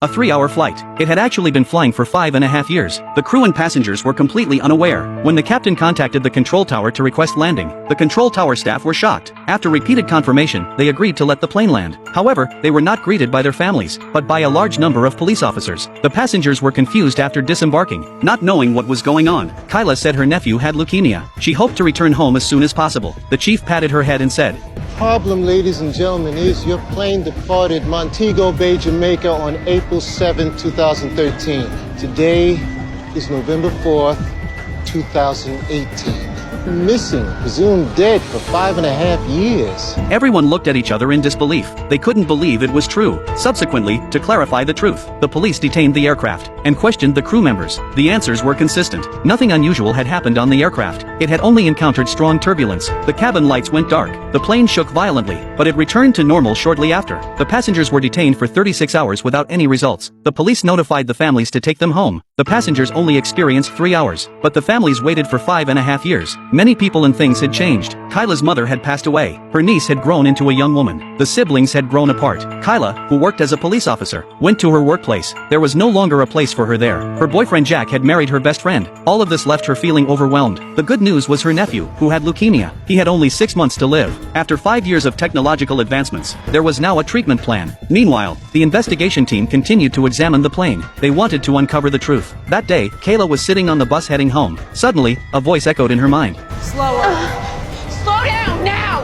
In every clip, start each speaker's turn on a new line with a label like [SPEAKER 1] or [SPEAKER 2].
[SPEAKER 1] A 3-hour flight. It had actually been flying for 5.5 years. The crew and passengers were completely unaware. When the captain contacted the control tower to request landing, the control tower staff were shocked. After repeated confirmation, they agreed to let the plane land. However, they were not greeted by their families, but by a large number of police officers. The passengers were confused after disembarking, not knowing what was going on. Kyla said her nephew had leukemia. She hoped to return home as soon as possible. The chief patted her head and said,
[SPEAKER 2] "Problem, ladies and gentlemen, is your plane departed Montego Bay, Jamaica on April 7, 2013. Today is November 4th, 2018. Missing, presumed dead for 5.5 years."
[SPEAKER 1] Everyone looked at each other in disbelief. They couldn't believe it was true. Subsequently, to clarify the truth, the police detained the aircraft and questioned the crew members. The answers were consistent. Nothing unusual had happened on the aircraft. It had only encountered strong turbulence. The cabin lights went dark. The plane shook violently, but it returned to normal shortly after. The passengers were detained for 36 hours without any results. The police notified the families to take them home. The passengers only experienced 3 hours, but the families waited for 5.5 years. Many people and things had changed. Kyla's mother had passed away. Her niece had grown into a young woman. The siblings had grown apart. Kyla, who worked as a police officer, went to her workplace. There was no longer a place for her there. Her boyfriend Jack had married her best friend. All of this left her feeling overwhelmed. The good news was her nephew, who had leukemia. He had only 6 months to live. After 5 years of technological advancements, there was now a treatment plan. Meanwhile, the investigation team continued to examine the plane. They wanted to uncover the truth. That day, Kayla was sitting on the bus heading home. Suddenly, a voice echoed in her mind.
[SPEAKER 3] Slower. Slow down now!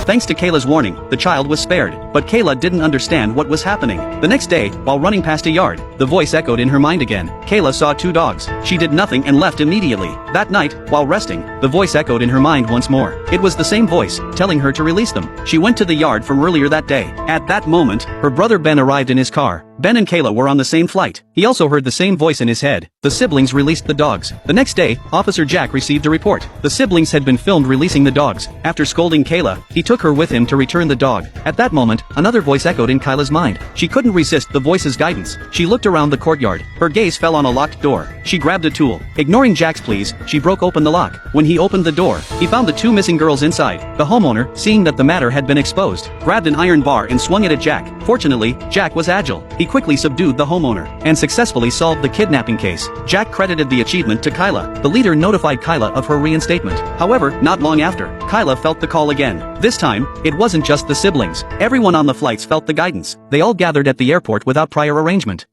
[SPEAKER 1] Thanks to Kayla's warning, the child was spared, but Kayla didn't understand what was happening. The next day, while running past a yard, the voice echoed in her mind again. Kayla saw 2 dogs. She did nothing and left immediately. That night, while resting, the voice echoed in her mind once more. It was the same voice, telling her to release them. She went to the yard from earlier that day. At that moment, her brother Ben arrived in his car. Ben and Kayla were on the same flight. He also heard the same voice in his head. The siblings released the dogs. The next day, Officer Jack received a report. The siblings had been filmed releasing the dogs. After scolding Kayla, he took her with him to return the dog. At that moment, another voice echoed in Kyla's mind. She couldn't resist the voice's guidance. She looked around the courtyard. Her gaze fell on a locked door. She grabbed a tool. Ignoring Jack's pleas, she broke open the lock. When he opened the door, he found the 2 missing girls inside. The homeowner, seeing that the matter had been exposed, grabbed an iron bar and swung it at Jack. Fortunately, Jack was agile. He quickly subdued the homeowner and successfully solved the kidnapping case. Jack credited the achievement to Kyla. The leader notified Kyla of her reinstatement. However, not long after, Kyla felt the call again. This time, it wasn't just the siblings. Everyone on the flights felt the guidance. They all gathered at the airport without prior arrangement.